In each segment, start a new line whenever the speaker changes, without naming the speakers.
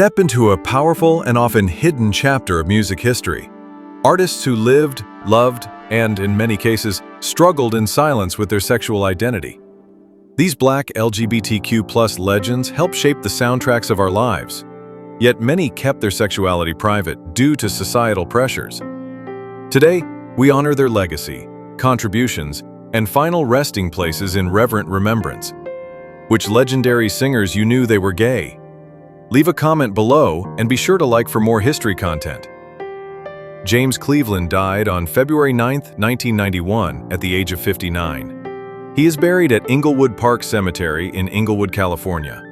Step into a powerful and often hidden chapter of music history. Artists who lived, loved, and, in many cases, struggled in silence with their sexual identity. These Black LGBTQ+ legends help shape the soundtracks of our lives. Yet many kept their sexuality private due to societal pressures. Today, we honor their legacy, contributions, and final resting places in reverent remembrance. Which legendary singers you knew they were gay? Leave a comment below and be sure to like for more history content. James Cleveland died on February 9, 1991, at the age of 59. He is buried at Inglewood Park Cemetery in Inglewood, California.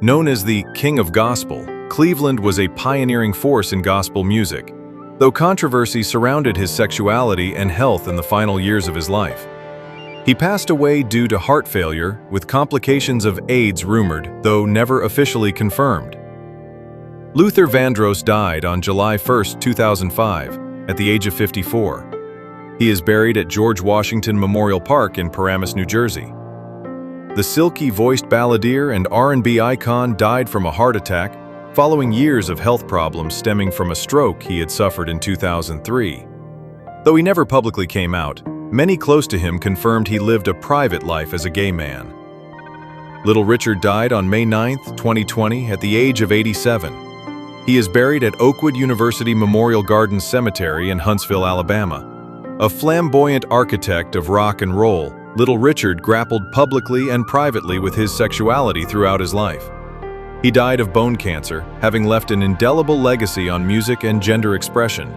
Known as the King of Gospel, Cleveland was a pioneering force in gospel music, though controversy surrounded his sexuality and health in the final years of his life. He passed away due to heart failure, with complications of AIDS rumored, though never officially confirmed. Luther Vandross died on July 1, 2005, at the age of 54. He is buried at George Washington Memorial Park in Paramus, New Jersey. The silky-voiced balladeer and R&B icon died from a heart attack following years of health problems stemming from a stroke he had suffered in 2003. Though he never publicly came out, many close to him confirmed he lived a private life as a gay man. Little Richard died on May 9, 2020, at the age of 87. He is buried at Oakwood University Memorial Gardens Cemetery in Huntsville, Alabama. A flamboyant architect of rock and roll, Little Richard grappled publicly and privately with his sexuality throughout his life. He died of bone cancer, having left an indelible legacy on music and gender expression.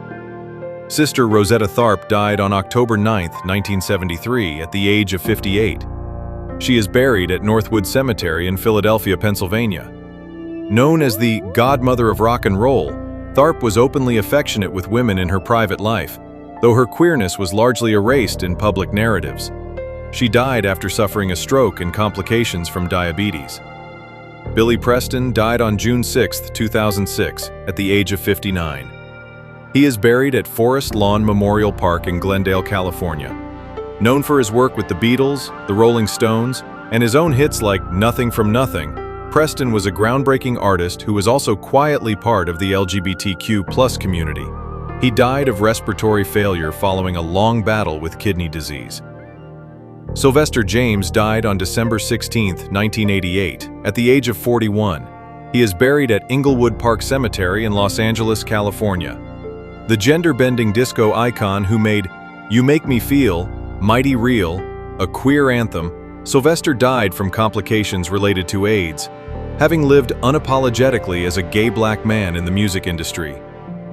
Sister Rosetta Tharpe died on October 9, 1973, at the age of 58. She is buried at Northwood Cemetery in Philadelphia, Pennsylvania. Known as the godmother of rock and roll, Tharpe was openly affectionate with women in her private life, though her queerness was largely erased in public narratives. She died after suffering a stroke and complications from diabetes. Billy Preston died on June 6, 2006, at the age of 59. He is buried at Forest Lawn Memorial Park in Glendale, California. Known for his work with the Beatles, the Rolling Stones, and his own hits like Nothing from Nothing, Preston was a groundbreaking artist who was also quietly part of the LGBTQ+ community. He died of respiratory failure following a long battle with kidney disease. Sylvester James died on December 16, 1988, at the age of 41. He is buried at Inglewood Park Cemetery in Los Angeles, California. The gender-bending disco icon who made You Make Me Feel, Mighty Real, a queer anthem, Sylvester died from complications related to AIDS, having lived unapologetically as a gay black man in the music industry.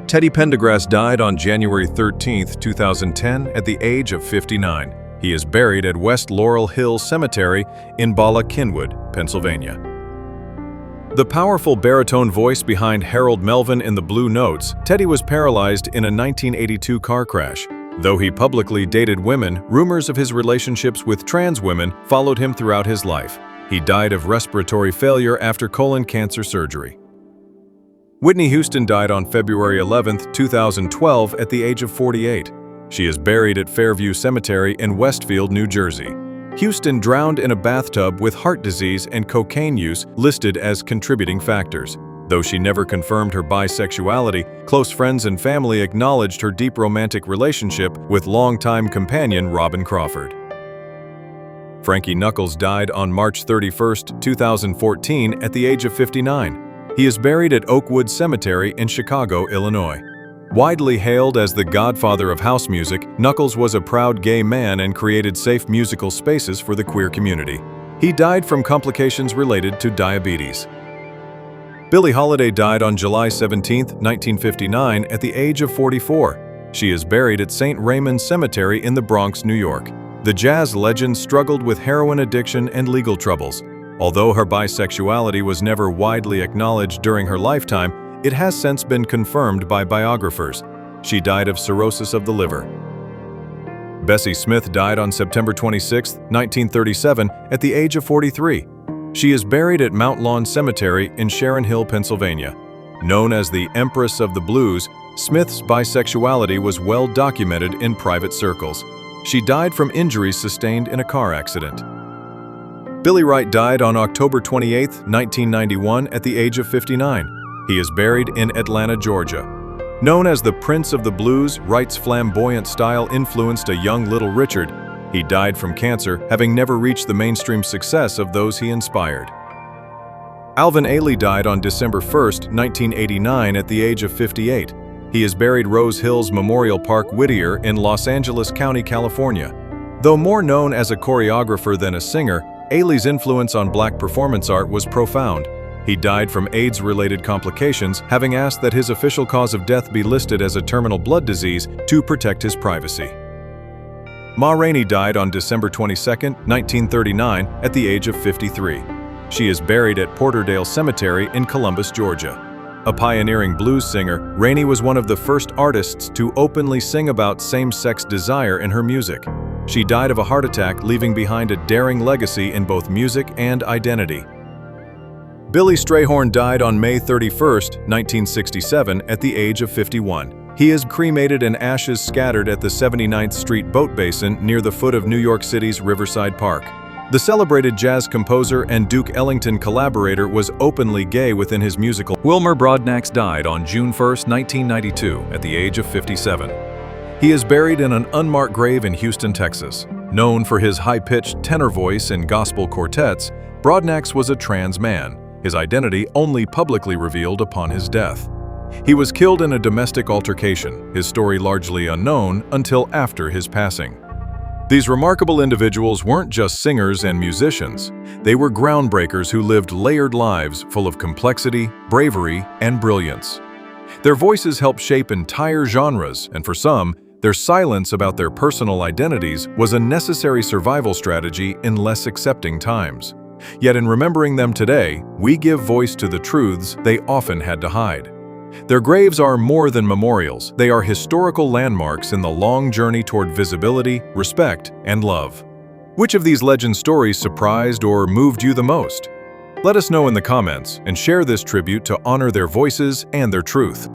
Teddy Pendergrass died on January 13, 2010, at the age of 59. He is buried at West Laurel Hill Cemetery in Bala Cynwyd, Pennsylvania. The powerful baritone voice behind Harold Melvin in the Blue Notes, Teddy was paralyzed in a 1982 car crash. Though he publicly dated women, rumors of his relationships with trans women followed him throughout his life. He died of respiratory failure after colon cancer surgery. Whitney Houston died on February 11, 2012, at the age of 48. She is buried at Fairview Cemetery in Westfield, New Jersey. Houston drowned in a bathtub with heart disease and cocaine use listed as contributing factors. Though she never confirmed her bisexuality, close friends and family acknowledged her deep romantic relationship with longtime companion Robin Crawford. Frankie Knuckles died on March 31, 2014, at the age of 59. He is buried at Oakwood Cemetery in Chicago, Illinois. Widely hailed as the godfather of house music, Knuckles was a proud gay man and created safe musical spaces for the queer community. He died from complications related to diabetes. Billie Holiday died on July 17, 1959, at the age of 44. She is buried at St. Raymond's Cemetery in the Bronx, New York. The jazz legend struggled with heroin addiction and legal troubles. Although her bisexuality was never widely acknowledged during her lifetime, it has since been confirmed by biographers. She died of cirrhosis of the liver. Bessie Smith died on September 26, 1937, at the age of 43. She is buried at Mount Lawn Cemetery in Sharon Hill, Pennsylvania. Known as the Empress of the Blues, Smith's bisexuality was well documented in private circles. She died from injuries sustained in a car accident. Billy Wright died on October 28, 1991, at the age of 59. He is buried in Atlanta, Georgia. Known as the Prince of the Blues, Wright's flamboyant style influenced a young Little Richard. He died from cancer, having never reached the mainstream success of those he inspired. Alvin Ailey died on December 1, 1989 at the age of 58. He is buried Rose Hills Memorial Park, Whittier in Los Angeles County, California. Though more known as a choreographer than a singer, Ailey's influence on Black performance art was profound. He died from AIDS-related complications, having asked that his official cause of death be listed as a terminal blood disease to protect his privacy. Mae Rainey died on December 22, 1939, at the age of 53. She is buried at Porterdale Cemetery in Columbus, Georgia. A pioneering blues singer, Rainey was one of the first artists to openly sing about same-sex desire in her music. She died of a heart attack, leaving behind a daring legacy in both music and identity. Billy Strahorn died on May 31, 1967, at the age of 51. He is cremated and ashes scattered at the 79th Street Boat Basin near the foot of New York City's Riverside Park. The celebrated jazz composer and Duke Ellington collaborator was openly gay within his musical. Wilmer Broadax died on June 1, 1992, at the age of 57. He is buried in an unmarked grave in Houston, Texas. Known for his high-pitched tenor voice in gospel quartets, Broadax was a trans man, his identity only publicly revealed upon his death. He was killed in a domestic altercation, his story largely unknown until after his passing. These remarkable individuals weren't just singers and musicians. They were groundbreakers who lived layered lives full of complexity, bravery, and brilliance. Their voices helped shape entire genres, and for some, their silence about their personal identities was a necessary survival strategy in less accepting times. Yet in remembering them today, we give voice to the truths they often had to hide. Their graves are more than memorials. They are historical landmarks in the long journey toward visibility, respect, and love. Which of these legend stories surprised or moved you the most? Let us know in the comments and share this tribute to honor their voices and their truth.